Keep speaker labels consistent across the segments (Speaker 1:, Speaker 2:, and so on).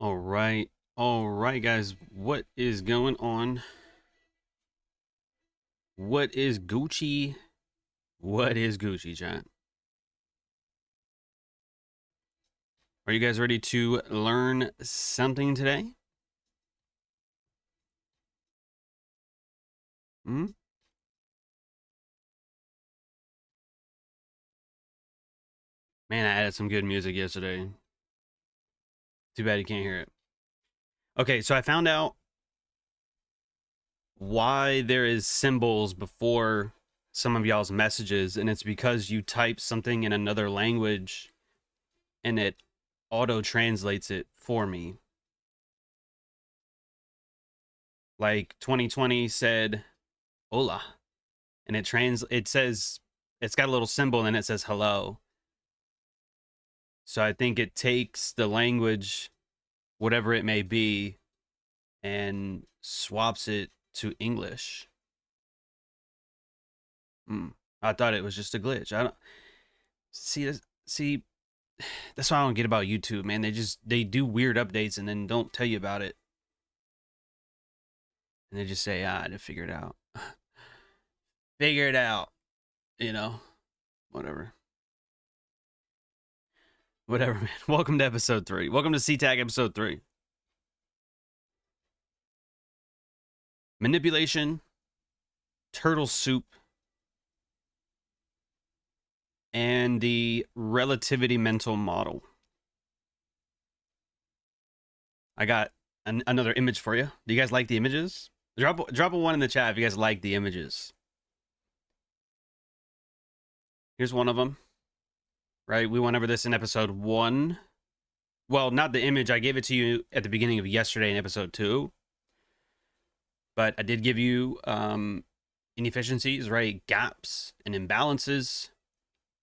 Speaker 1: All right, guys. What is going on? What is Gucci? What is Gucci, chat? Are you guys ready to learn something today? Hmm? Man, I added some good music yesterday. Too bad you can't hear it. Okay, so I found out why there is symbols before some of y'all's messages, and it's because you type something in another language and it auto translates it for me. Like 2020 said hola, and it says, it's got a little symbol and it says hello. So I think it takes the language, whatever it may be, and swaps it to English. I thought it was just a glitch. I don't see this. See, that's what I don't get about YouTube, man. They do weird updates and then don't tell you about it, and they just say, I didn't figure it out. Figure it out, you know. Whatever. Whatever, man. Welcome to episode 3. Welcome to CTAC episode 3. Manipulation, turtle soup, and the relativity mental model. I got another image for you. Do you guys like the images? Drop a one in the chat if you guys like the images. Here's one of them. Right, we went over this in episode 1. Well, not the image. I gave it to you at the beginning of yesterday in episode 2. But I did give you inefficiencies, right? Gaps and imbalances.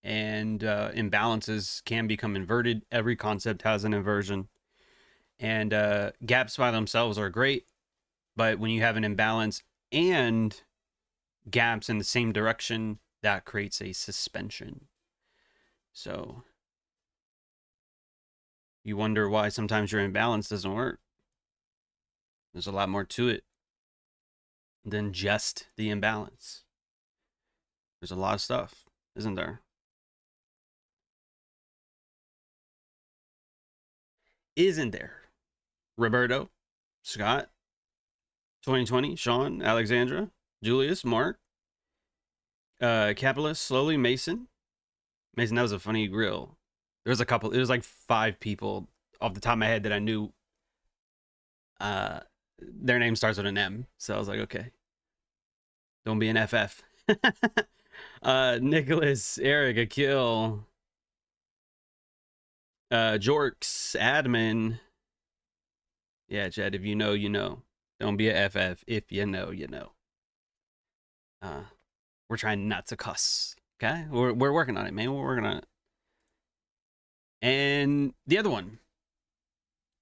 Speaker 1: And imbalances can become inverted. Every concept has an inversion. And gaps by themselves are great. But when you have an imbalance and gaps in the same direction, that creates a suspension. So you wonder why sometimes your imbalance doesn't work. There's a lot more to it than just the imbalance. There's a lot of stuff, isn't there? Isn't there? Roberto, Scott, 2020, Sean, Alexandra, Julius, Mark, Capitalist, Slowly, Mason. Mason, that was a funny grill. There was a couple, it was like 5 people off the top of my head that I knew their name starts with an M. So I was like, okay. Don't be an FF. Nicholas, Eric, Akil, Jorks, Admin. Yeah, Chad, if you know, you know. Don't be a FF. If you know, you know. We're trying not to cuss. Okay? We're working on it, man. We're working on it. And the other one,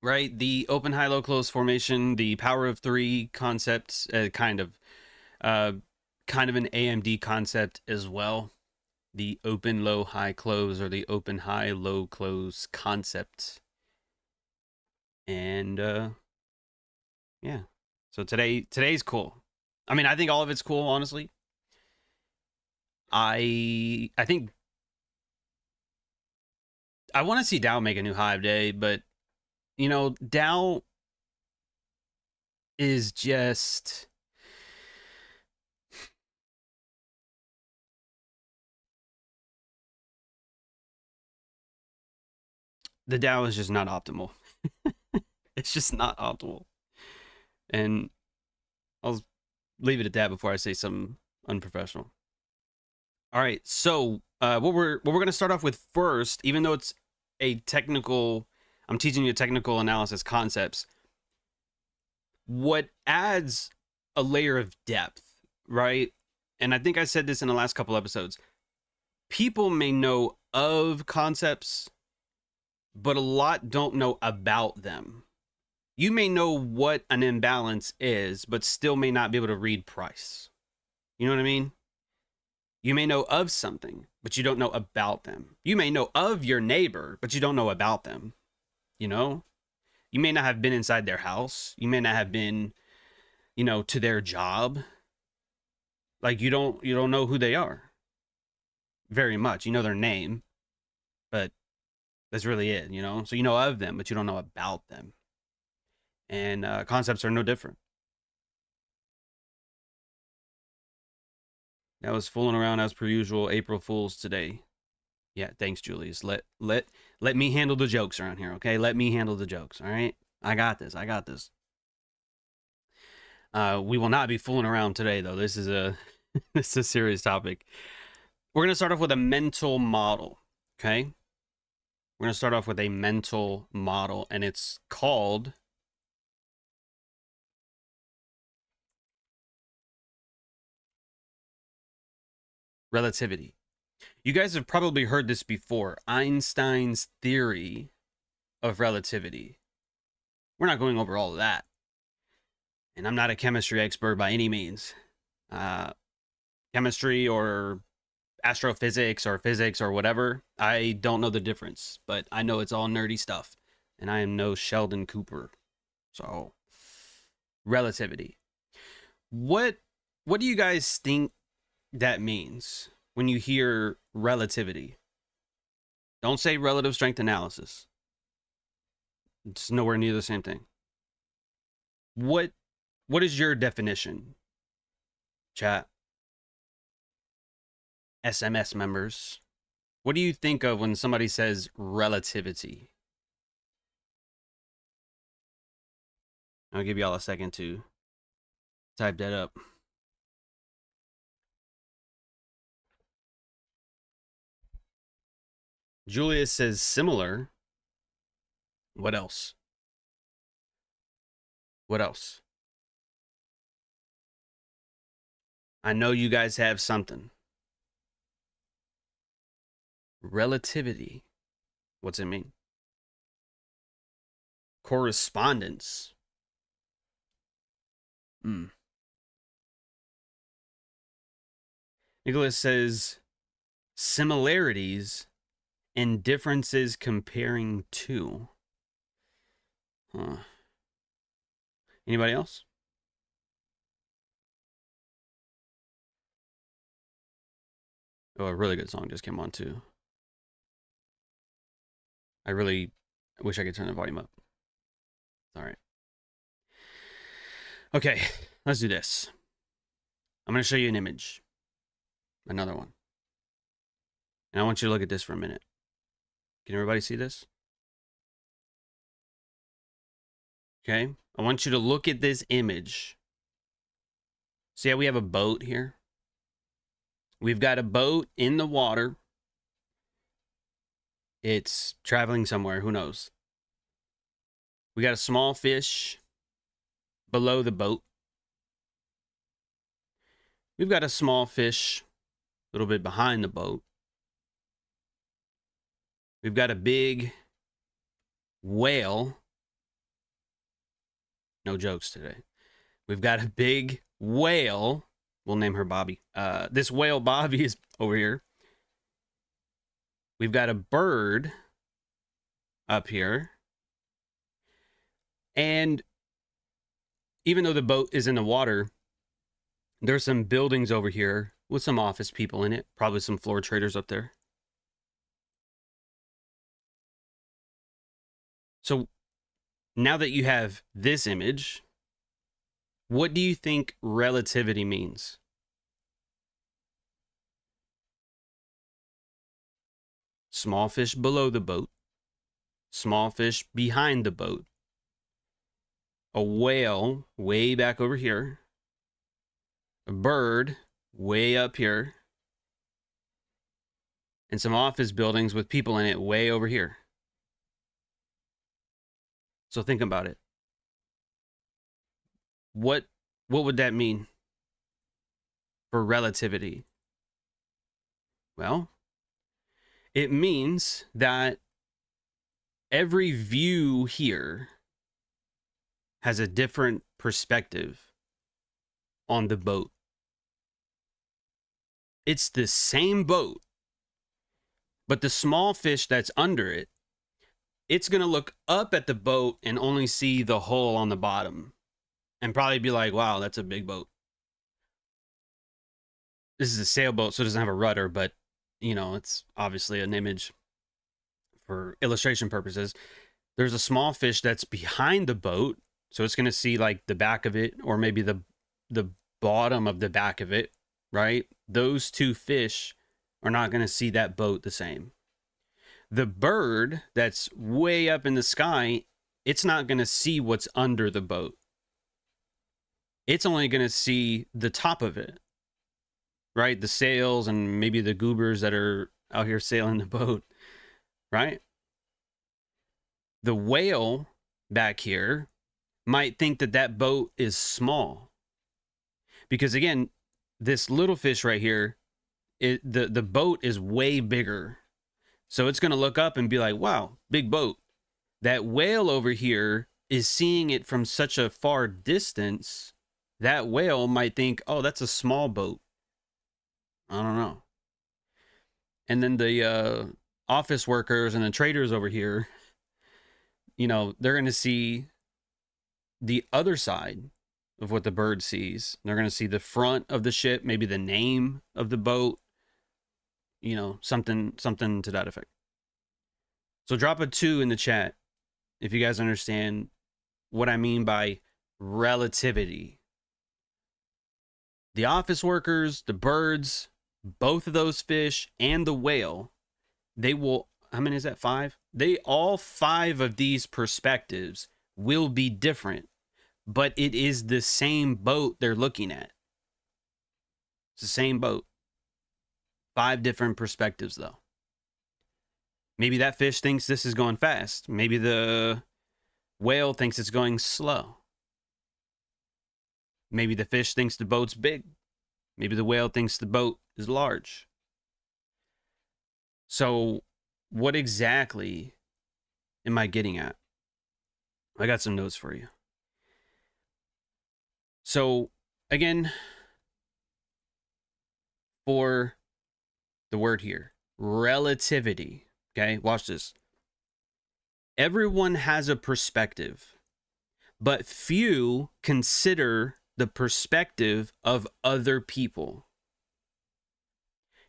Speaker 1: right? The open, high, low, close formation, the power of 3 concepts, kind of an AMD concept as well. The open, low, high, close, or the open, high, low, close concept. And yeah. So today's cool. I mean, I think all of it's cool, honestly. I think I want to see Dow make a new high day, but you know, Dow is just the Dow is just not optimal. It's just not optimal. And I'll leave it at that before I say something unprofessional. All right, so what we're going to start off with first, even though it's a technical, I'm teaching you technical analysis concepts, what adds a layer of depth, right? And I think I said this in the last couple episodes. People may know of concepts, but a lot don't know about them. You may know what an imbalance is, but still may not be able to read price. You know what I mean? You may know of something, but you don't know about them. You may know of your neighbor, but you don't know about them. You know? You may not have been inside their house. You may not have been, you know, to their job. Like you don't know who they are very much. You know their name, but that's really it, you know? So you know of them, but you don't know about them. And concepts are no different. That was fooling around as per usual. April Fools today. Yeah, thanks, Julius. Let me handle the jokes around here, okay? Let me handle the jokes, all right? I got this. We will not be fooling around today, though. This is a this is a serious topic. We're going to start off with a mental model, okay? We're going to start off with a mental model, and it's called relativity. You guys have probably heard this before. Einstein's theory of relativity. We're not going over all of that. And I'm not a chemistry expert by any means. Chemistry or astrophysics or physics or whatever, I don't know the difference, but I know it's all nerdy stuff. And I am no Sheldon Cooper. So, relativity. What do you guys think that means when you hear relativity? Don't say relative strength analysis. It's nowhere near the same thing. What is your definition? Chat. SMS members. What do you think of when somebody says relativity? I'll give y'all a second to type that up. Julius says similar. What else? What else? I know you guys have something. Relativity. What's it mean? Correspondence. Nicholas says similarities and differences comparing to. Huh. Anybody else? Oh, a really good song just came on too. I really wish I could turn the volume up. All right. Okay, let's do this. I'm going to show you an image. Another one. And I want you to look at this for a minute. Can everybody see this? Okay. I want you to look at this image. See how we have a boat here? We've got a boat in the water. It's traveling somewhere. Who knows? We got a small fish below the boat. We've got a small fish a little bit behind the boat. We've got a big whale. No jokes today. We've got a big whale. We'll name her Bobby. This whale Bobby is over here. We've got a bird up here. And even though the boat is in the water, there's some buildings over here with some office people in it. Probably some floor traders up there. So now that you have this image, what do you think relativity means? Small fish below the boat. Small fish behind the boat. A whale way back over here. A bird way up here. And some office buildings with people in it way over here. So think about it. What would that mean for relativity? Well, it means that every view here has a different perspective on the boat. It's the same boat, but the small fish that's under it it's going to look up at the boat and only see the hole on the bottom and probably be like, wow, that's a big boat. This is a sailboat, so it doesn't have a rudder, but, you know, it's obviously an image for illustration purposes. There's a small fish that's behind the boat, so it's going to see like the back of it, or maybe the bottom of the back of it, right? Those two fish are not going to see that boat the same. The bird that's way up in the sky, it's not going to see what's under the boat. It's only going to see the top of it, right? The sails and maybe the goobers that are out here sailing the boat, right? The whale back here might think that that boat is small. Because again, this little fish right here, the boat is way bigger. So it's going to look up and be like, wow, big boat. That whale over here is seeing it from such a far distance. That whale might think, oh, that's a small boat. I don't know. And then the office workers and the traders over here, you know, they're going to see the other side of what the bird sees. They're going to see the front of the ship, maybe the name of the boat, you know, something to that effect. So drop a 2 in the chat if you guys understand what I mean by relativity. The office workers, the birds, both of those fish, and the whale, they will, how many is that, 5? All 5 of these perspectives will be different, but it is the same boat they're looking at. It's the same boat. 5 different perspectives, though. Maybe that fish thinks this is going fast. Maybe the whale thinks it's going slow. Maybe the fish thinks the boat's big. Maybe the whale thinks the boat is large. So what exactly am I getting at? I got some notes for you. So again, for the word here, relativity. Okay, watch this. Everyone has a perspective, but few consider the perspective of other people.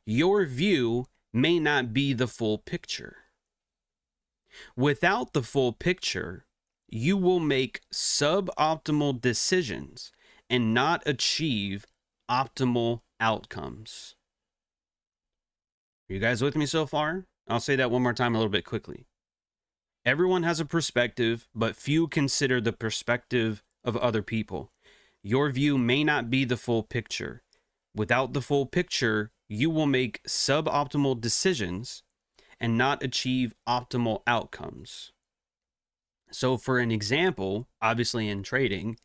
Speaker 1: Your view may not be the full picture. Without the full picture, you will make suboptimal decisions and not achieve optimal outcomes. Are you guys with me so far? I'll say that one more time a little bit quickly. Everyone has a perspective, but few consider the perspective of other people. Your view may not be the full picture. Without the full picture, you will make suboptimal decisions and not achieve optimal outcomes. So for an example, obviously in trading,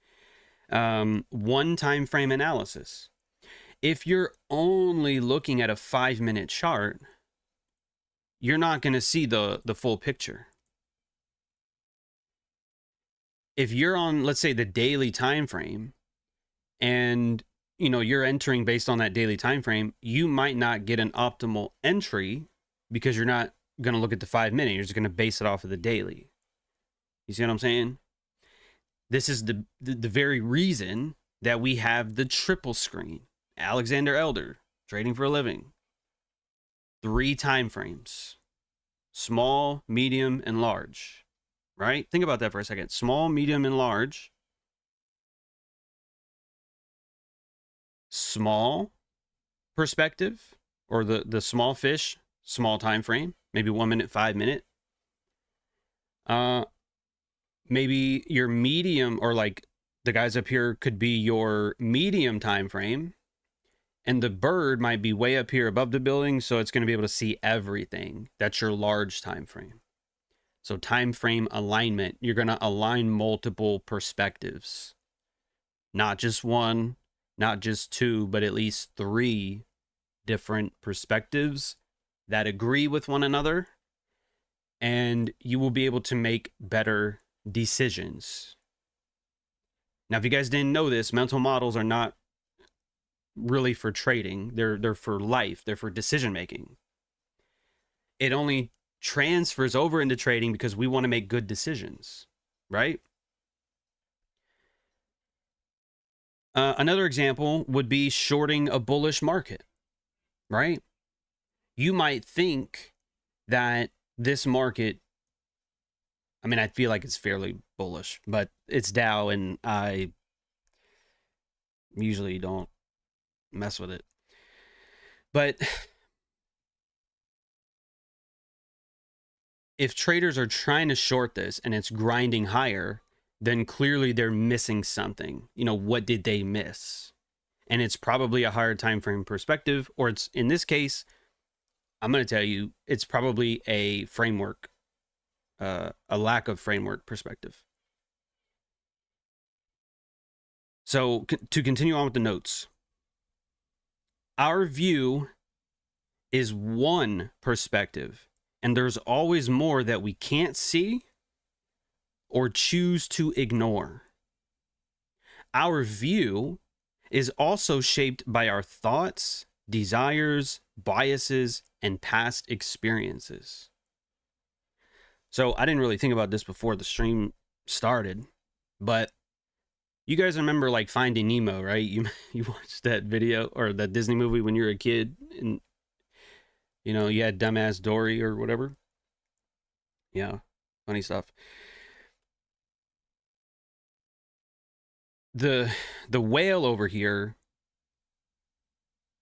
Speaker 1: one time frame analysis. If you're only looking at a 5-minute chart, you're not going to see the full picture. If you're on, let's say, the daily time frame, and you know you're entering based on that daily time frame, you might not get an optimal entry because you're not going to look at the 5-minute. You're just going to base it off of the daily. You see what I'm saying? This is the very reason that we have the triple screen. Alexander Elder, trading for a living. 3 time frames. Small, medium, and large. Right? Think about that for a second. Small, medium, and large. Small perspective, or the small fish, small time frame, maybe 1 minute, 5 minute. Maybe your medium, or like the guys up here could be your medium time frame, and the bird might be way up here above the building, so it's going to be able to see everything. That's your large time frame. So time frame alignment, you're going to align multiple perspectives. Not just 1, not just 2, but at least 3 different perspectives that agree with one another, and you will be able to make better decisions. Now, if you guys didn't know this, mental models are not really for trading. They're for life. They're for decision making. It only transfers over into trading because we want to make good decisions, right? Another example would be shorting a bullish market, right? You might think that this market, I mean, I feel like it's fairly bullish, but it's Dow and I usually don't mess with it. But if traders are trying to short this and it's grinding higher, then clearly they're missing something. You know, what did they miss? And it's probably a higher time frame perspective, or it's, in this case, I'm going to tell you, it's probably a framework, a lack of framework perspective. So to continue on with the notes, our view is one perspective, and there's always more that we can't see or choose to ignore. Our view is also shaped by our thoughts, desires, biases, and past experiences. So I didn't really think about this before the stream started, but you guys remember like Finding Nemo, right? You watched that video or that Disney movie when you were a kid, and you know, you had dumbass Dory or whatever. Yeah, funny stuff. The whale over here,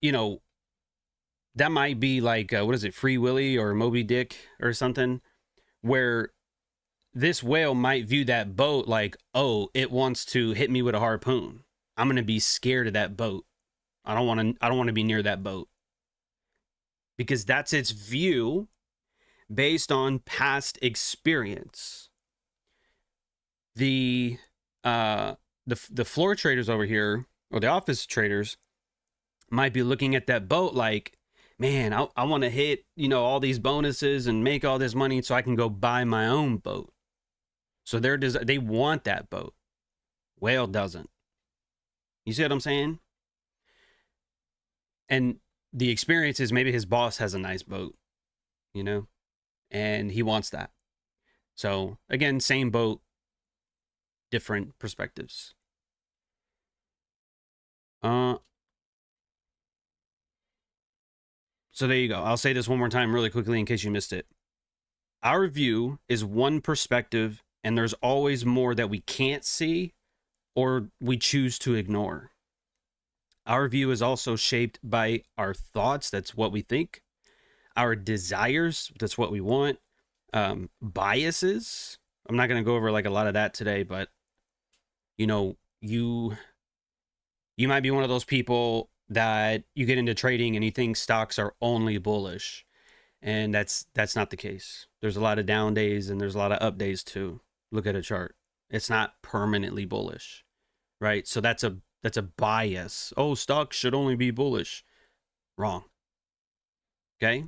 Speaker 1: you know, that might be like what is it, Free Willy or Moby Dick or something, where this whale might view that boat like, oh, it wants to hit me with a harpoon. I'm gonna be scared of that boat. I don't want to be near that boat, because that's its view based on past experience. The floor traders over here, or the office traders, might be looking at that boat like, man, I want to hit, you know, all these bonuses and make all this money so I can go buy my own boat. So they want that boat. Whale doesn't. You see what I'm saying? And the experience is maybe his boss has a nice boat, you know, and he wants that. So again, same boat, different perspectives. So there you go. I'll say this one more time really quickly in case you missed it. Our view is one perspective, and there's always more that we can't see or we choose to ignore. Our view is also shaped by our thoughts. That's what we think. Our desires. That's what we want. Biases. I'm not going to go over like a lot of that today, but you know, you might be one of those people that you get into trading and you think stocks are only bullish, and that's not the case. There's a lot of down days and there's a lot of up days too. Look at a chart. It's not permanently bullish, right? So that's a bias. Oh, stocks should only be bullish. Wrong. Okay?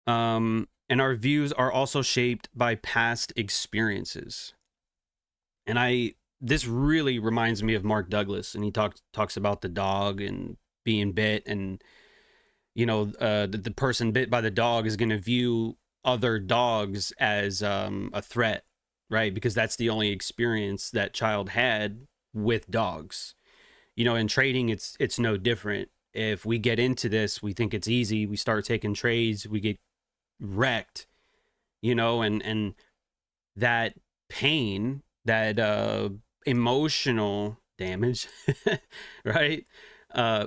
Speaker 1: And our views are also shaped by past experiences. And this really reminds me of Mark Douglas, and he talks about the dog and being bit, and you know, the person bit by the dog is going to view other dogs as a threat, right? Because that's the only experience that child had with dogs. You know, in trading, it's no different. If we get into this, we think it's easy. We start taking trades, we get wrecked, you know, and that pain, that emotional damage, right,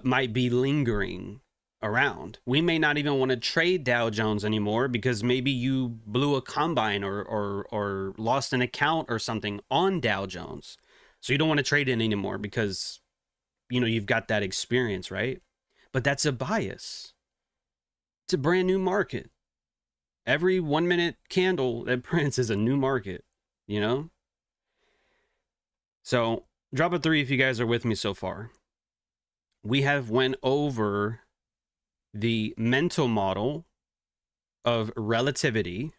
Speaker 1: might be lingering around. We may not even want to trade Dow Jones anymore because maybe you blew a combine or lost an account or something on Dow Jones. So you don't want to trade it anymore because, you know, you've got that experience, right? But that's a bias. It's a brand new market. Every 1 minute candle that prints is a new market, you know? So drop a 3 if you guys are with me so far. We have went over the mental model of relativity.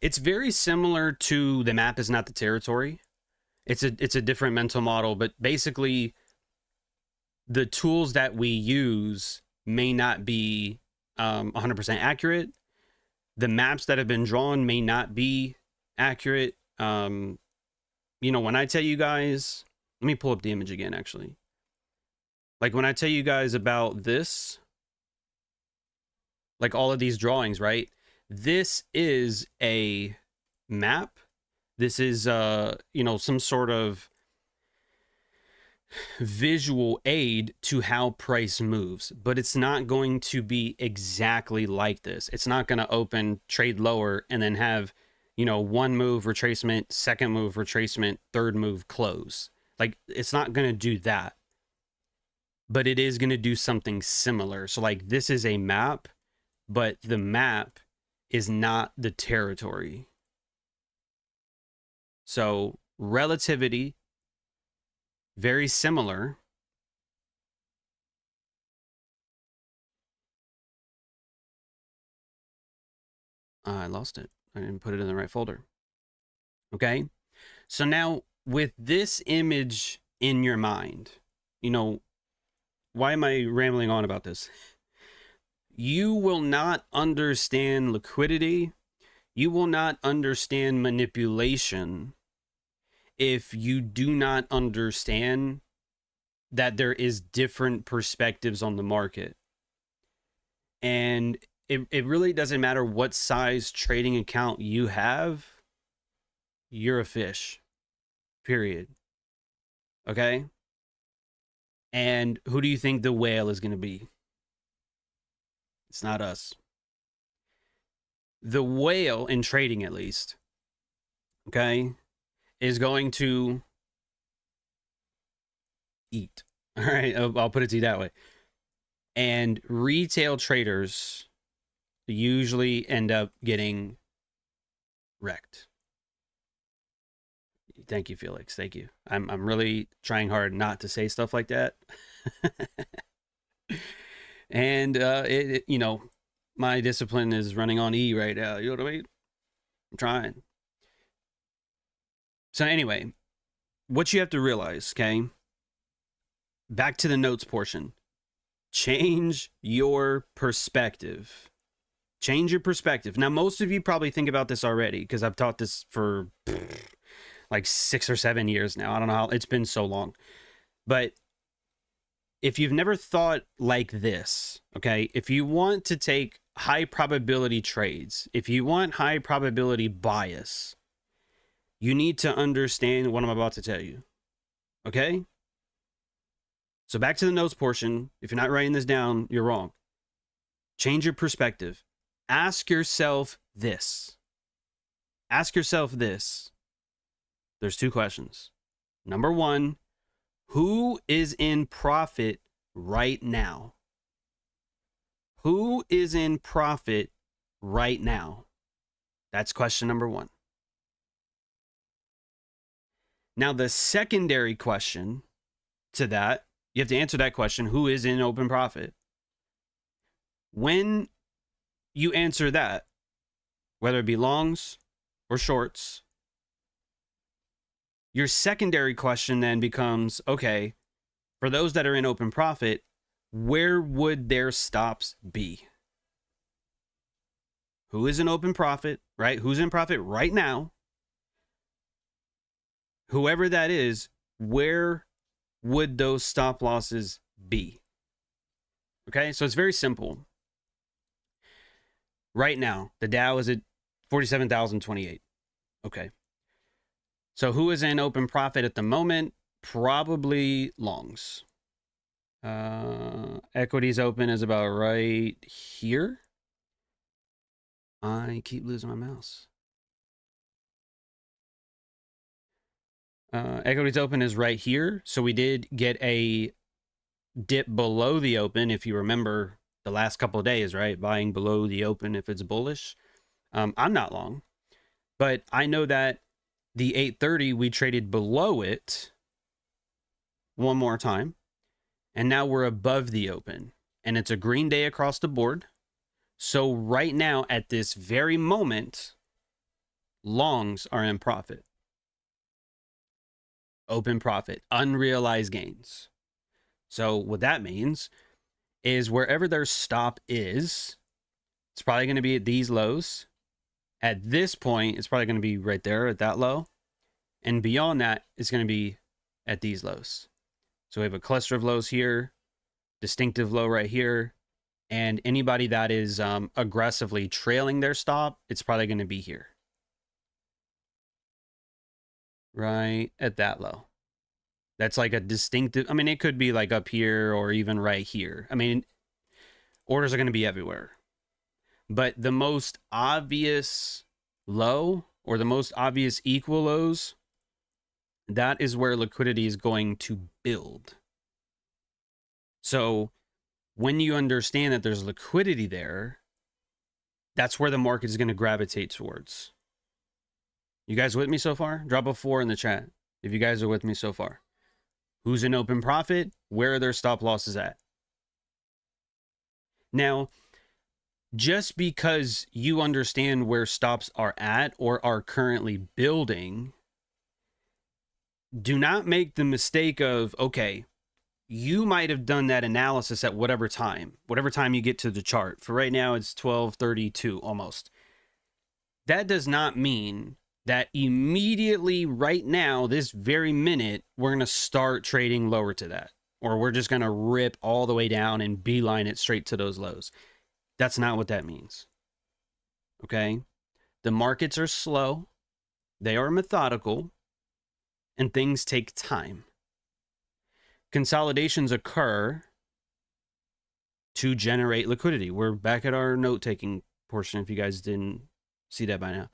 Speaker 1: It's very similar to the map is not the territory. It's a different mental model, but basically the tools that we use may not be 100% accurate, The maps that have been drawn may not be accurate. You know, when I tell you guys, let me pull up the image again, actually. Like when I tell you guys about this, like all of these drawings, right? This is a map. This is, you know, some sort of visual aid to how price moves, but it's not going to be exactly like this. It's not going to open, trade lower, and then have, you know, one move retracement, second move retracement, third move close. Like, it's not going to do that, but it is going to do something similar. So like, this is a map, but the map is not the territory. So relativity, very similar. I lost it. I didn't put it in the right folder. Okay. So now with this image in your mind, you know, why am I rambling on about this? You will not understand liquidity. You will not understand manipulation if you do not understand that there is different perspectives on the market. And it really doesn't matter what size trading account you have, you're a fish, period. Okay? And who do you think the whale is going to be? It's not us. The whale, in trading at least, okay, is going to eat. All right, I'll put it to you that way. And retail traders usually end up getting wrecked. Thank you, Felix. Thank you. I'm really trying hard not to say stuff like that. And you know, my discipline is running on E right now. You know what I mean? I'm trying. So anyway, what you have to realize, okay? Back to the notes portion. Change your perspective. Change your perspective. Now, most of you probably think about this already because I've taught this for like 6 or 7 years now. I don't know how, it's been so long. But if you've never thought like this, okay, if you want to take high probability trades, if you want high probability bias, you need to understand what I'm about to tell you, okay? So back to the notes portion. If you're not writing this down, you're wrong. Change your perspective. Ask yourself this. Ask yourself this. There's 2 questions. Number 1, who is in profit right now? Who is in profit right now? That's question number 1. Now, the secondary question to that, you have to answer that question, who is in open profit? When you answer that, whether it be longs or shorts, your secondary question then becomes, okay, for those that are in open profit, where would their stops be? Who is in open profit, right? Who's in profit right now? Whoever that is, where would those stop losses be? Okay, so it's very simple. Right now, the Dow is at 47,028. Okay. So who is in open profit at the moment? Probably longs. Equities open is about right here. I keep losing my mouse. Equities open is right here. So we did get a dip below the open, if you remember the last couple of days, right? Buying below the open if it's bullish. I'm not long, but I know that the 830, we traded below it one more time, and now we're above the open, and it's a green day across the board. So right now, at this very moment, longs are in profit. Open profit, unrealized gains. So what that means is wherever their stop is, It's probably going to be at these lows. At this point, it's probably going to be right there at that low. And beyond that, it's going to be at these lows. So we have a cluster of lows here, distinctive low right here. And anybody that is aggressively trailing their stop, it's probably going to be here. Right at that low. That's like a distinctive, I mean, it could be like up here or even right here. I mean, orders are going to be everywhere. But the most obvious low or the most obvious equal lows, that is where liquidity is going to build. So when you understand that there's liquidity there, that's where the market is going to gravitate towards. You guys with me so far? Drop a 4 in the chat if you guys are with me so far. Who's in open profit? Where are their stop losses at? Now, just because you understand where stops are at or are currently building, do not make the mistake of, okay, you might have done that analysis at whatever time you get to the chart. For right now, it's 12:32 almost. That does not mean that immediately right now, this very minute, we're going to start trading lower to that. Or we're just going to rip all the way down and beeline it straight to those lows. That's not what that means. Okay? The markets are slow. They are methodical. And things take time. Consolidations occur to generate liquidity. We're back at our note-taking portion if you guys didn't see that by now.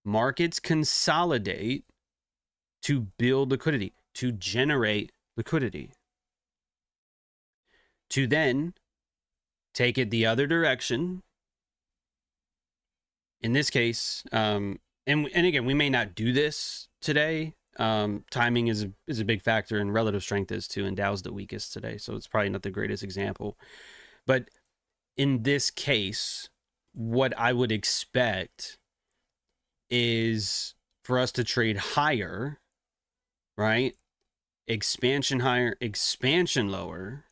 Speaker 1: Markets consolidate to build liquidity, to generate liquidity, to then take it the other direction. In this case, and again, we may not do this today. Timing is a big factor, and relative strength is too, and Dow's the weakest today, so it's probably not the greatest example. But in this case, what I would expect is for us to trade higher, right? Expansion higher, expansion lower,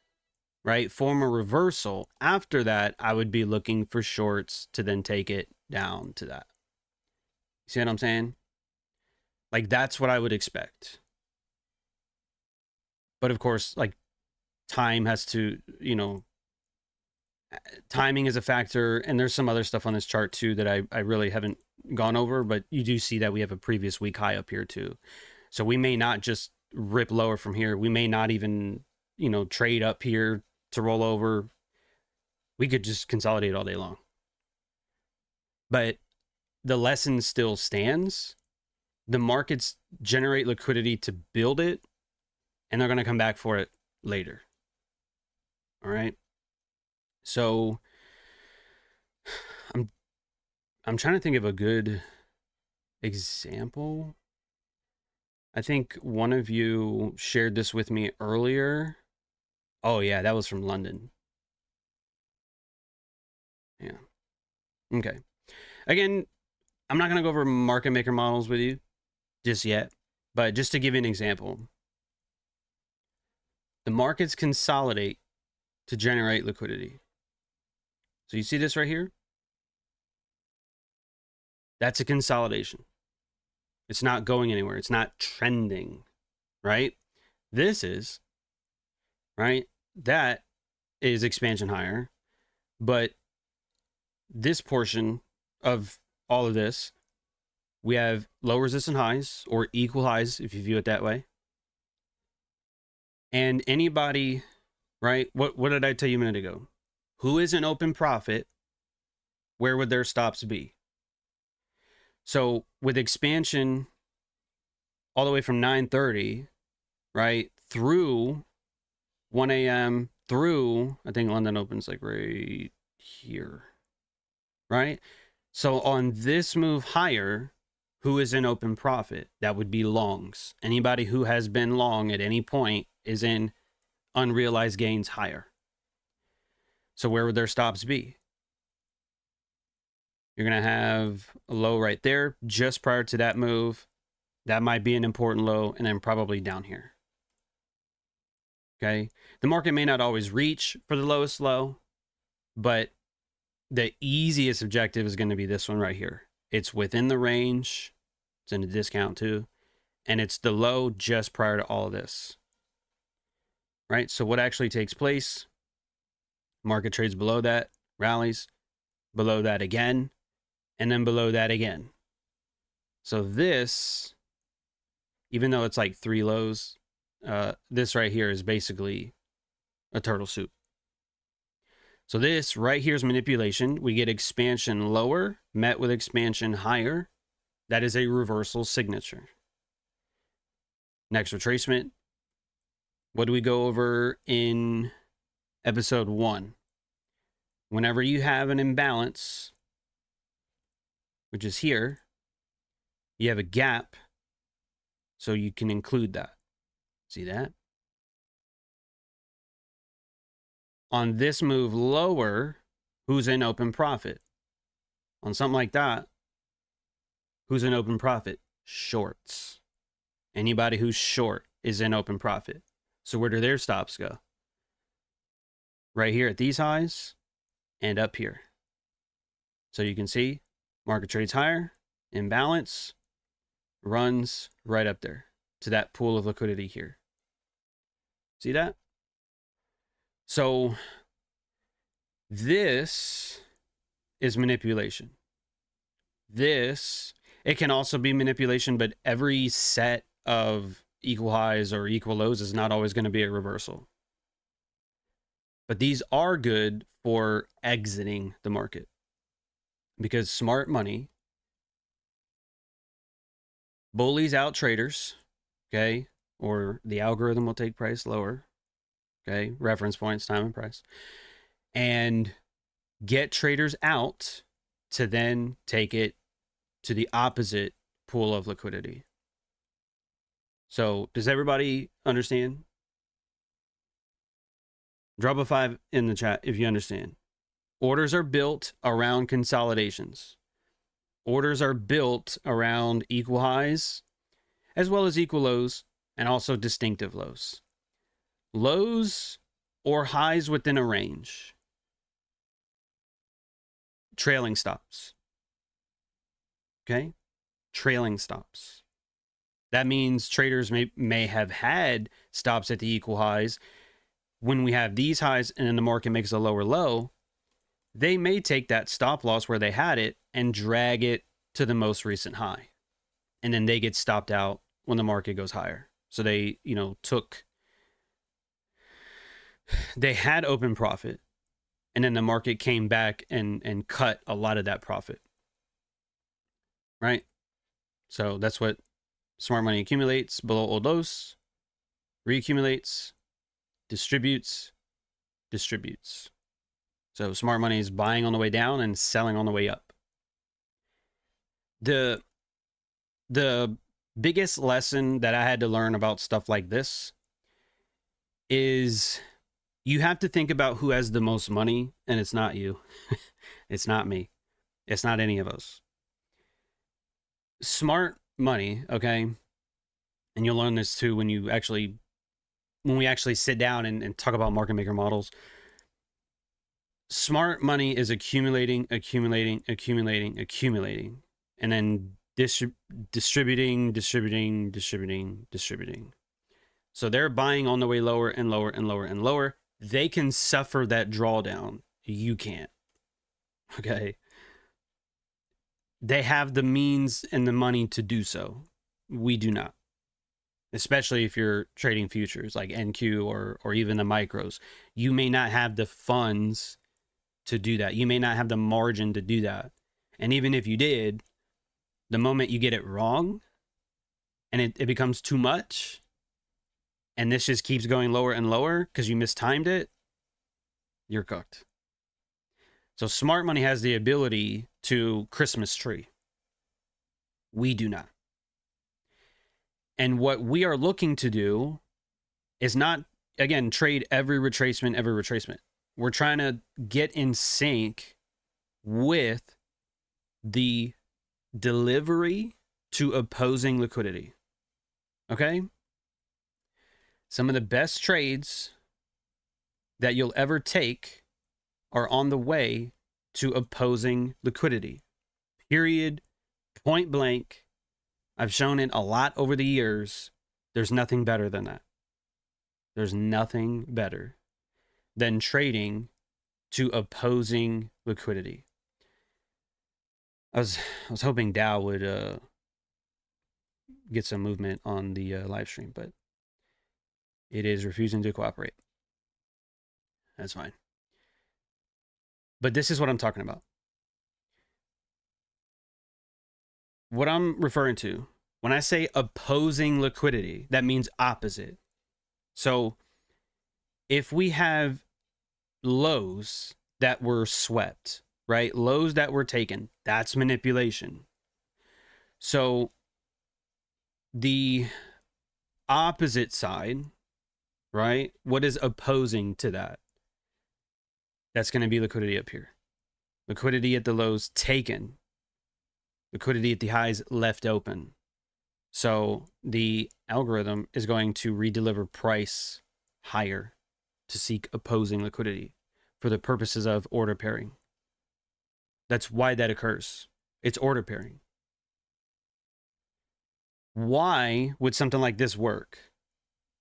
Speaker 1: right? Form a reversal. After that, I would be looking for shorts to then take it down to that. See what I'm saying? Like, that's what I would expect. But of course, like, time has to, timing is a factor, and there's some other stuff on this chart too that I really haven't gone over, but you do see that we have a previous week high up here too. So we may not just rip lower from here. We may not even, trade up here to roll over. We could just consolidate all day long. But the lesson still stands. The markets generate liquidity to build it, and they're going to come back for it later. All right. So I'm trying to think of a good example. I think one of you shared this with me earlier. Oh yeah, that was from London. Yeah. Okay. Again, I'm not going to go over market maker models with you just yet, but just to give you an example, the markets consolidate to generate liquidity. So you see this right here? That's a consolidation. It's not going anywhere. It's not trending, right? This is, right? That is expansion higher, but this portion of all of this, we have low resistance highs or equal highs, if you view it that way. And anybody, right? What did I tell you a minute ago? Who is in open profit? Where would their stops be? So with expansion all the way from 9:30, right, through 1 a.m. through, I think London opens like right here, right? So on this move higher, who is in open profit? That would be longs. Anybody who has been long at any point is in unrealized gains higher. So where would their stops be? You're going to have a low right there just prior to that move. That might be an important low, and then probably down here. Okay. The market may not always reach for the lowest low, but the easiest objective is going to be this one right here. It's within the range. It's in a discount too. And it's the low just prior to all of this. Right? So what actually takes place? Market trades below that, rallies, below that again, and then below that again. So this, even though it's like 3 lows, this right here is basically a turtle soup. So this right here is manipulation. We get expansion lower, met with expansion higher. That is a reversal signature. Next retracement. What do we go over in episode 1? Whenever you have an imbalance, which is here, you have a gap, so you can include that. See that? On this move lower, who's in open profit? On something like that, who's in open profit? Shorts. Anybody who's short is in open profit. So where do their stops go? Right here at these highs and up here. So you can see market trades higher, imbalance, runs right up there to that pool of liquidity here. See that? So this is manipulation. This, it can also be manipulation, but every set of equal highs or equal lows is not always going to be a reversal. But these are good for exiting the market, because smart money bullies out traders, okay? Or the algorithm will take price lower, okay? Reference points, time and price. And get traders out to then take it to the opposite pool of liquidity. So does everybody understand? Drop a 5 in the chat if you understand. Orders are built around consolidations. Orders are built around equal highs as well as equal lows and also distinctive lows. Lows or highs within a range. Trailing stops. Okay? Trailing stops. That means traders may have had stops at the equal highs. When we have these highs and then the market makes a lower low, they may take that stop loss where they had it and drag it to the most recent high. And then they get stopped out when the market goes higher. So they, they had open profit, and then the market came back and cut a lot of that profit. Right? So that's what smart money accumulates below old lows, reaccumulates, distributes. So smart money is buying on the way down and selling on the way up. The biggest lesson that I had to learn about stuff like this is you have to think about who has the most money, and it's not you. It's not me. It's not any of us. Smart money, okay? And you'll learn this too when we actually sit down and talk about market maker models. Smart money is accumulating, and then distributing. So they're buying on the way lower and lower and lower and lower. They can suffer that drawdown. You can't. Okay? They have the means and the money to do so. We do not. Especially if you're trading futures like NQ or even the micros. You may not have the funds to do that. You may not have the margin to do that. And even if you did, the moment you get it wrong and it becomes too much, and this just keeps going lower and lower because you mistimed it, you're cooked. So smart money has the ability to Christmas tree. We do not. And what we are looking to do is not, again, trade every retracement. We're trying to get in sync with the delivery to opposing liquidity. Okay? Some of the best trades that you'll ever take are on the way to opposing liquidity. Period. Point blank. I've shown it a lot over the years. There's nothing better than that. There's nothing better than trading to opposing liquidity. I was hoping Dow would get some movement on the live stream, but it is refusing to cooperate. That's fine. But this is what I'm talking about. What I'm referring to when I say opposing liquidity, that means opposite. So if we have lows that were swept, right? Lows that were taken, that's manipulation. So the opposite side, right? What is opposing to that? That's going to be liquidity up here. Liquidity at the lows taken. Liquidity at the highs left open. So the algorithm is going to redeliver price higher to seek opposing liquidity for the purposes of order pairing. That's why that occurs. It's order pairing. Why would something like this work?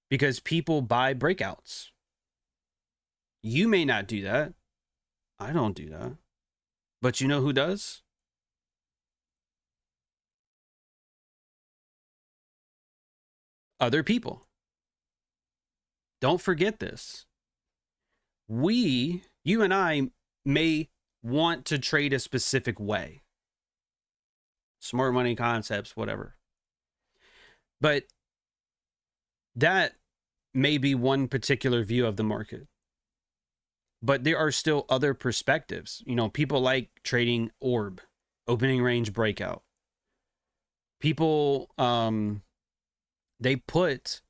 Speaker 1: Because people buy breakouts. You may not do that. I don't do that. But you know who does? Other people. Don't forget this. You and I may want to trade a specific way. Smart money concepts, whatever. But that may be one particular view of the market. But there are still other perspectives. You know, people like trading orb, opening range breakout. People, they put,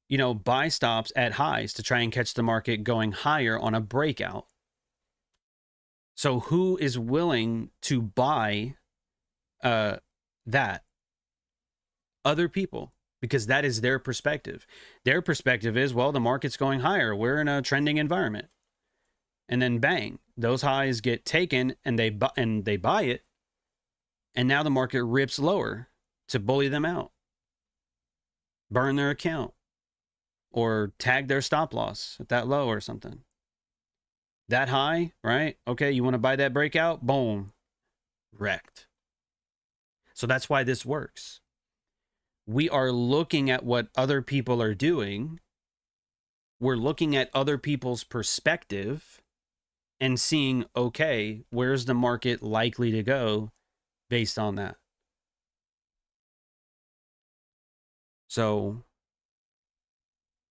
Speaker 1: you know, buy stops at highs to try and catch the market going higher on a breakout. So who is willing to buy that? Other people, because that is their perspective. Their perspective is, well, the market's going higher. We're in a trending environment. And then bang, those highs get taken and they buy it. And now the market rips lower to bully them out. Burn their account. Or tag their stop loss at that low or something. That high, right? Okay, you want to buy that breakout? Boom. Wrecked. So that's why this works. We are looking at what other people are doing. We're looking at other people's perspective and seeing, okay, where's the market likely to go based on that? So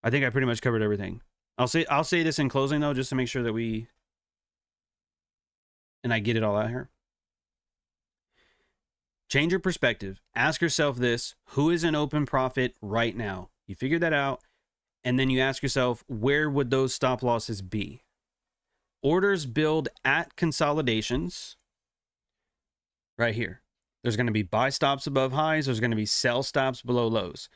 Speaker 1: I think I pretty much covered everything. I'll say this in closing though, just to make sure that I get it all out here. Change your perspective. Ask yourself this: who is an open profit right now? You figure that out, and then you ask yourself, where would those stop losses be? Orders build at consolidations right here. There's going to be buy stops above highs. There's going to be sell stops below lows.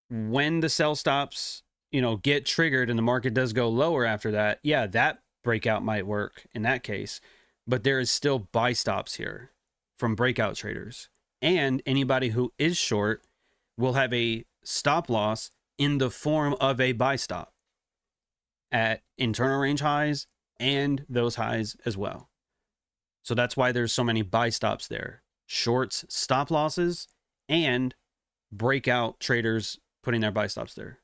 Speaker 1: When the sell stops, you know, get triggered and the market does go lower after that, yeah, that breakout might work in that case. But there is still buy stops here from breakout traders. And anybody who is short will have a stop loss in the form of a buy stop at internal range highs and those highs as well. So that's why there's so many buy stops there. Shorts, stop losses, and breakout traders putting their buy stops there.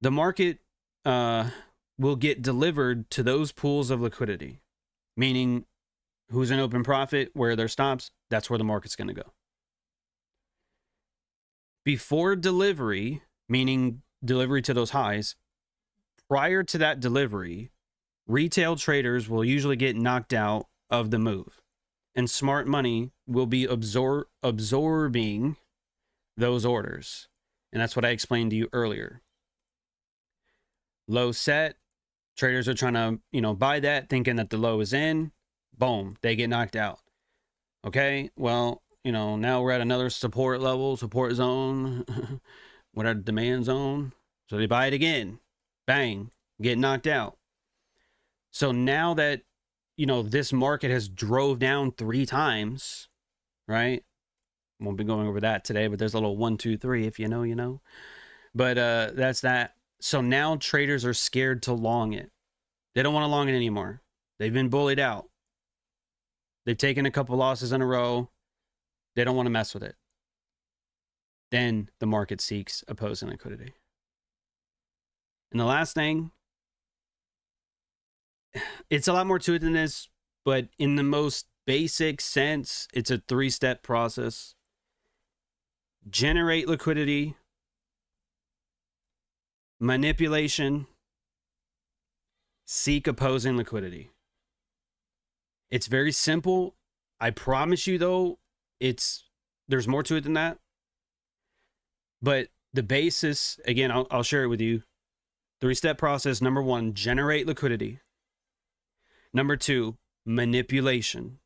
Speaker 1: The market will get delivered to those pools of liquidity, meaning who's in open profit, where their stops, that's where the market's going to go. Before delivery, meaning delivery to those highs, prior to that delivery, retail traders will usually get knocked out of the move, and smart money will be absorbing those orders. And that's what I explained to you earlier. Low set, traders are trying to, you know, buy that, thinking that the low is in. Boom, they get knocked out. Okay, well, you know, now we're at another support level, support zone. What are demand zone? So they buy it again. Bang, get knocked out. So now that, you know, this market has drove down 3 times, right? Won't be going over that today, but there's a little 1, 2, 3. If you know, you know. But that's that. So now traders are scared to long it. They don't want to long it anymore. They've been bullied out. They've taken a couple losses in a row. They don't want to mess with it. Then the market seeks opposing liquidity. And the last thing, it's a lot more to it than this, but in the most basic sense, it's a 3-step process. Generate liquidity, manipulation, seek opposing liquidity. It's very simple. I promise you, though, there's more to it than that. But the basis, again, I'll share it with you. 3-step process. Number 1, generate liquidity. Number 2, manipulation.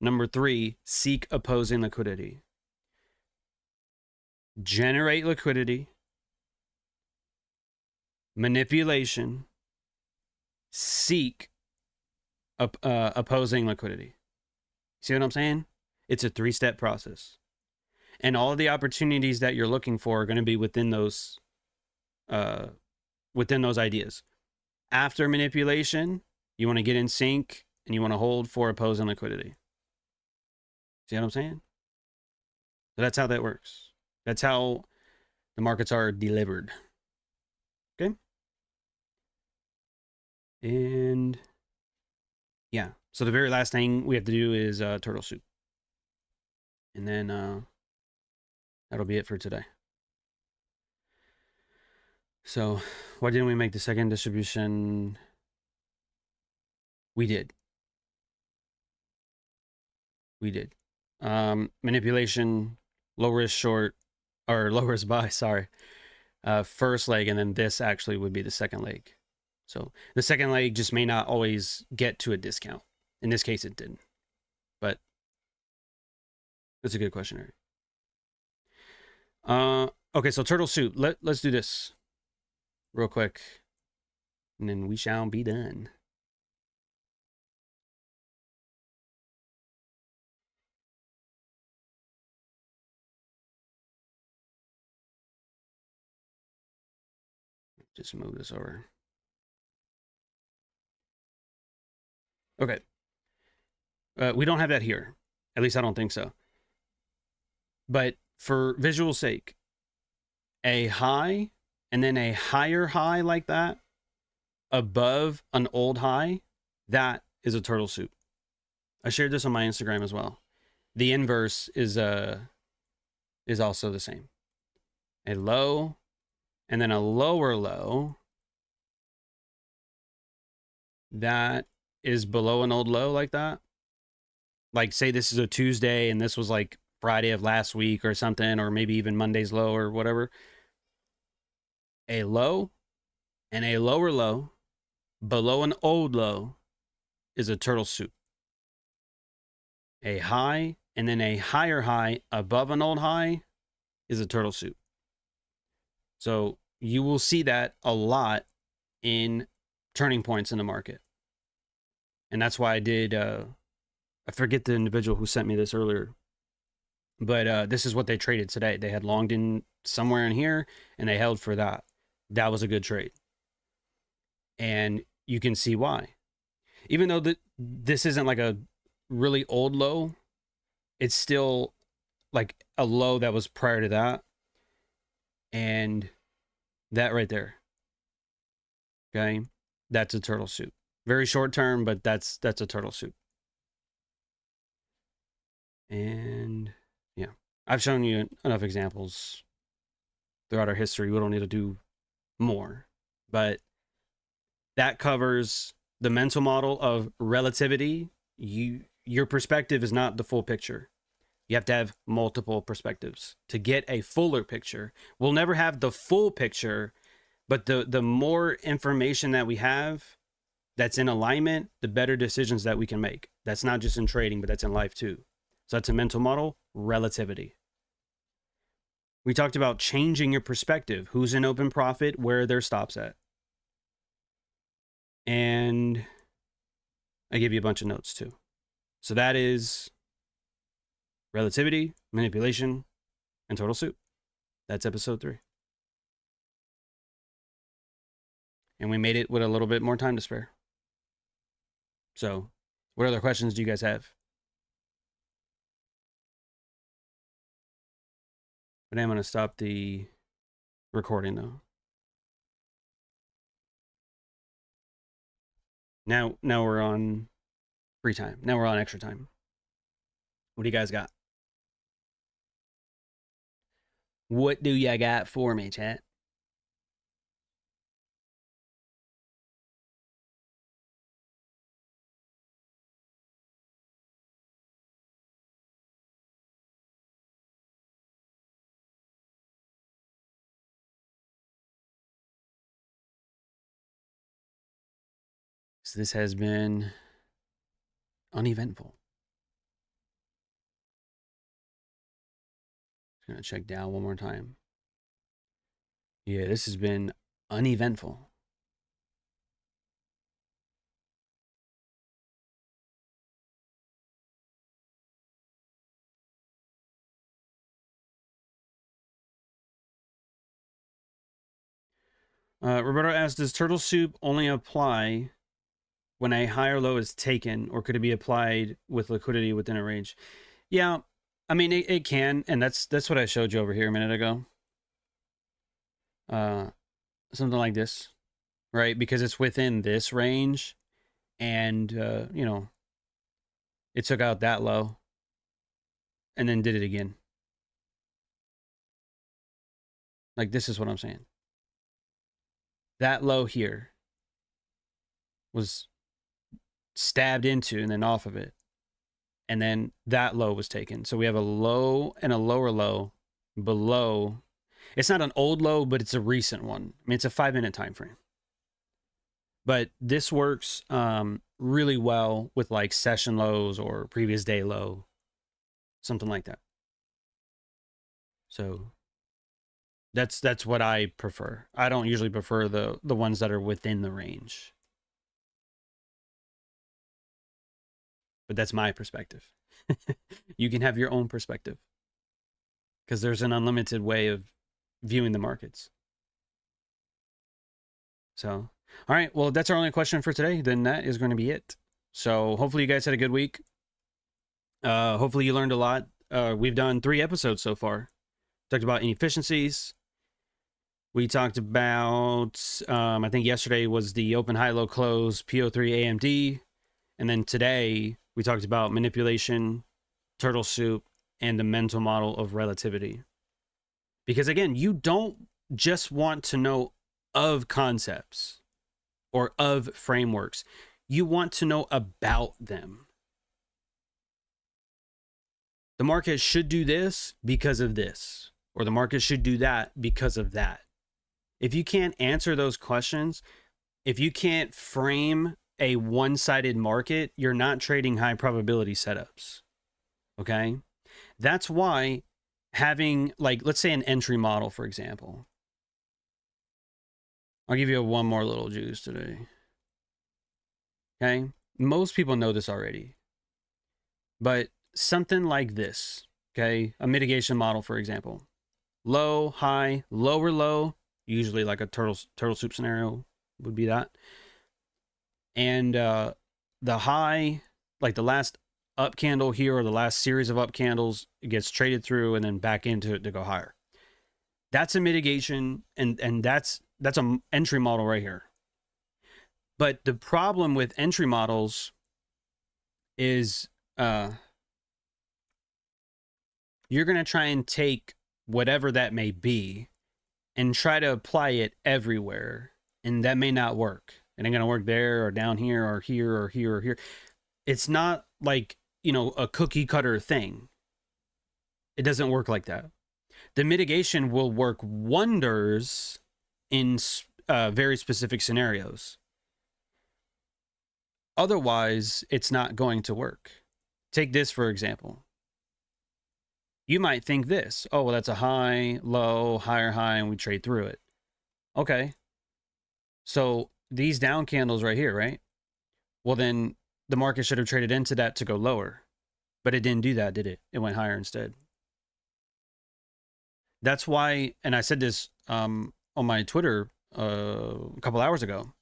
Speaker 1: Number 3, seek opposing liquidity. Generate liquidity, manipulation, seek opposing liquidity. See what I'm saying? It's a 3-step process. And all of the opportunities that you're looking for are going to be within those ideas. After manipulation, you want to get in sync and you want to hold for opposing liquidity. See what I'm saying? So that's how that works. That's how the markets are delivered. Okay? And yeah. So the very last thing we have to do is turtle soup. And then that'll be it for today. So why didn't we make the second distribution? We did. Manipulation, low risk short, or low risk buy, sorry. First leg, and then this actually would be the second leg. So the second leg just may not always get to a discount. In this case, it didn't. But that's a good question, Eric. Okay, so turtle soup. Let's do this real quick, and then we shall be done. Just move this over. Okay. We don't have that here. At least I don't think so. But for visual sake, a high and then a higher high like that above an old high, that is a turtle soup. I shared this on my Instagram as well. The inverse is also the same. A low and then a lower low that is below an old low like that. Like say this is a Tuesday and this was like Friday of last week or something, or maybe even Monday's low or whatever. A low and a lower low below an old low is a turtle soup. A high and then a higher high above an old high is a turtle soup. So you will see that a lot in turning points in the market. And that's why I did, I forget the individual who sent me this earlier, but this is what they traded today. They had longed in somewhere in here and they held for that. That was a good trade. And you can see why. Even though this isn't like a really old low, it's still like a low that was prior to that. And that right there, okay, that's a turtle soup. Very short term, but that's a turtle soup. And yeah, I've shown you enough examples throughout our history. We don't need to do more, but that covers the mental model of relativity. Your perspective is not the full picture. You have to have multiple perspectives to get a fuller picture. We'll never have the full picture, but the more information that we have that's in alignment, the better decisions that we can make. That's not just in trading, but that's in life too. So that's a mental model, relativity. We talked about changing your perspective. Who's in open profit? Where are their stops at? And I give you a bunch of notes too. So that is Relativity, Manipulation, and Total Soup. That's episode 3. And we made it with a little bit more time to spare. So, what other questions do you guys have? But I'm going to stop the recording though. Now we're on free time. Now we're on extra time. What do you guys got? What do you got for me, chat? So this has been uneventful. I'm going to check down one more time. Yeah, this has been uneventful. Roberto asks, does turtle soup only apply when a high or low is taken, or could it be applied with liquidity within a range? Yeah, I mean, it can, and that's what I showed you over here a minute ago. Something like this, right? Because it's within this range, and, you know, it took out that low, and then did it again. Like, this is what I'm saying. That low here was stabbed into and then off of it. And then that low was taken. So we have a low and a lower low below. It's not an old low, but it's a recent one. I mean, it's a 5-minute time frame. But this works really well with like session lows or previous day low, something like that. So that's what I prefer. I don't usually prefer the ones that are within the range. But that's my perspective. You can have your own perspective, because there's an unlimited way of viewing the markets. So, all right, well, that's our only question for today. Then that is going to be it. So hopefully you guys had a good week. Hopefully you learned a lot. We've done 3 episodes so far. Talked about inefficiencies. We talked about, I think yesterday was the open, high, low, close, P.3 AMD. And then today we talked about manipulation, turtle soup, and the mental model of relativity. Because again, you don't just want to know of concepts or of frameworks. You want to know about them. The market should do this because of this, or the market should do that because of that. If you can't answer those questions, if you can't frame a one-sided market, you're not trading high probability setups. Okay? That's why having, like, let's say an entry model, for example. I'll give you one more little juice today. Okay? Most people know this already. But something like this, okay? A mitigation model, for example. Low, high, lower low, usually like a turtle soup scenario would be that. And the high, like the last up candle here, or the last series of up candles, it gets traded through and then back into it to go higher. That's a mitigation, and that's an entry model right here. But the problem with entry models is you're going to try and take whatever that may be and try to apply it everywhere, and that may not work. It ain't going to work there or down here or here or here or here. It's not like, you know, a cookie cutter thing. It doesn't work like that. The mitigation will work wonders in very specific scenarios. Otherwise, it's not going to work. Take this, for example. You might think this, oh, well, that's a high, low, higher high, and we trade through it. Okay. So these down candles right here, right? Well, then the market should have traded into that to go lower, but it didn't do that, did it? It went higher instead. That's why, and I said this on my Twitter a couple hours ago.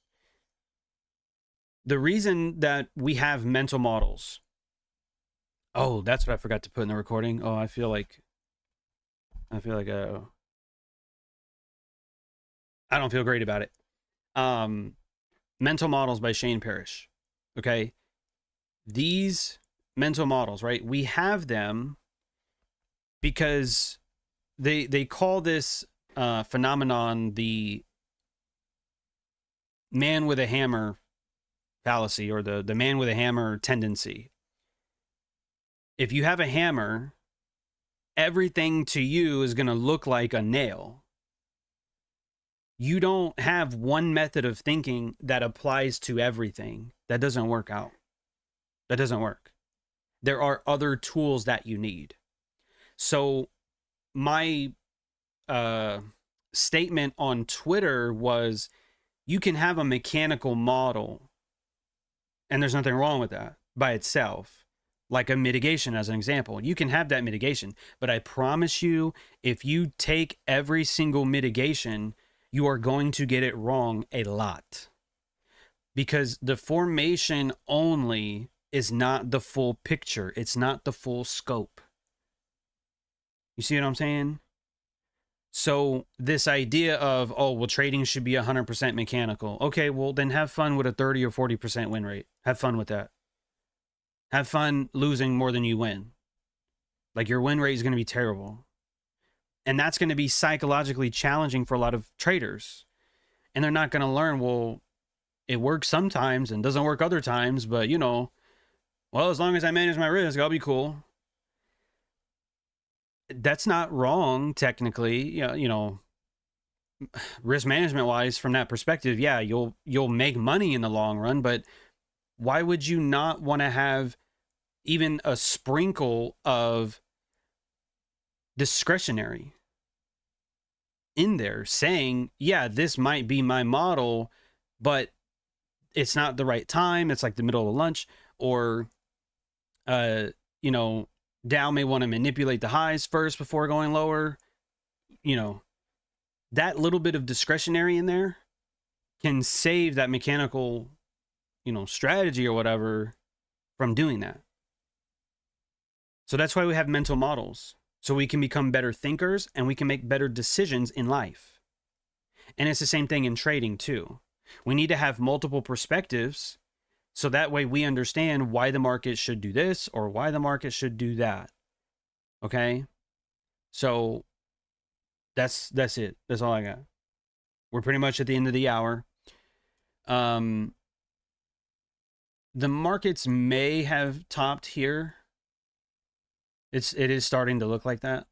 Speaker 1: The reason that we have mental models. Oh, that's what I forgot to put in the recording. Oh, I feel like I don't feel great about it. Mental Models by Shane Parrish. Okay. These mental models, right? We have them because they call this phenomenon the man with a hammer fallacy, or the man with a hammer tendency. If you have a hammer, everything to you is going to look like a nail. You don't have one method of thinking that applies to everything. That doesn't work out. That doesn't work. There are other tools that you need. So my statement on Twitter was, you can have a mechanical model, and there's nothing wrong with that by itself. Like a mitigation as an example. You can have that mitigation, but I promise you, if you take every single mitigation, you are going to get it wrong a lot. Because the formation only is not the full picture. It's not the full scope. You see what I'm saying? So this idea of, oh, well, trading should be 100% mechanical. Okay, well, then have fun with a 30 or 40% win rate. Have fun with that. Have fun losing more than you win. Like, your win rate is going to be terrible. And that's going to be psychologically challenging for a lot of traders. And they're not going to learn, well, it works sometimes and doesn't work other times, but, you know, well, as long as I manage my risk, I'll be cool. That's not wrong, technically. You know, risk management wise, from that perspective, yeah, you'll make money in the long run, but why would you not want to have even a sprinkle of discretionary in there, saying, yeah, this might be my model, but it's not the right time. It's like the middle of lunch, or, you know, Dow may want to manipulate the highs first before going lower. You know, that little bit of discretionary in there can save that mechanical, you know, strategy or whatever from doing that. So that's why we have mental models. So we can become better thinkers and we can make better decisions in life. And it's the same thing in trading too. We need to have multiple perspectives, so that way we understand why the market should do this or why the market should do that. Okay? So that's it. That's all I got. We're pretty much at the end of the hour. The markets may have topped here. It is starting to look like that.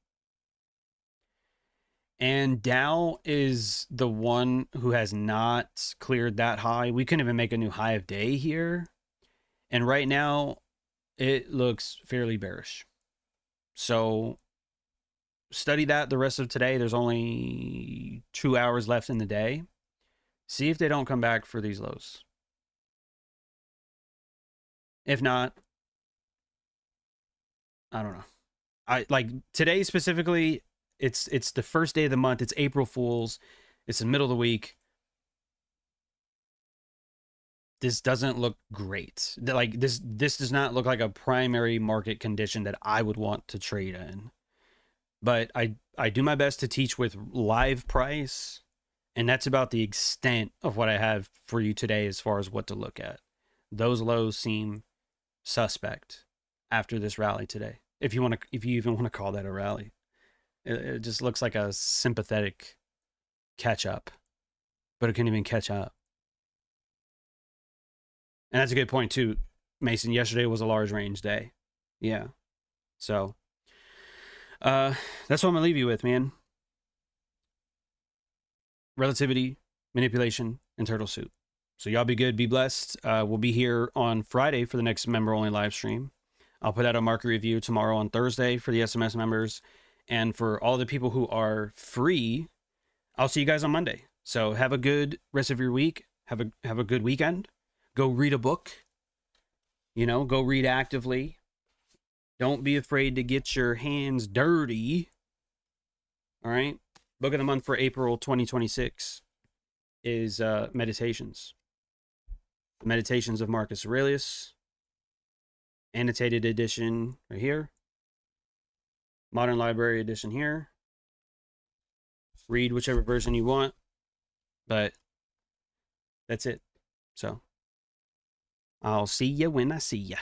Speaker 1: And Dow is the one who has not cleared that high. We couldn't even make a new high of day here. And right now, it looks fairly bearish. So study that the rest of today. There's only 2 hours left in the day. See if they don't come back for these lows. If not, I don't know. I like today specifically, it's the first day of the month. It's April Fool's. It's the middle of the week. This doesn't look great. Like this does not look like a primary market condition that I would want to trade in. But I do my best to teach with live price, and that's about the extent of what I have for you today as far as what to look at. Those lows seem suspect after this rally today. If you even want to call that a rally. It just looks like a sympathetic catch up, but it couldn't even catch up. And that's a good point too, Mason. Yesterday was a large range day. Yeah. So that's what I'm gonna leave you with, man. Relativity, manipulation, and turtle soup. So y'all be good, be blessed. We'll be here on Friday for the next member only live stream. I'll put out a market review tomorrow on Thursday for the SMS members. And for all the people who are free, I'll see you guys on Monday. So have a good rest of your week. Have a good weekend. Go read a book. Go read actively. Don't be afraid to get your hands dirty. All right. Book of the month for April 2026 is Meditations. The Meditations of Marcus Aurelius. Annotated edition right here. Modern Library edition here. Read whichever version you want. But that's it. So I'll see you when I see you.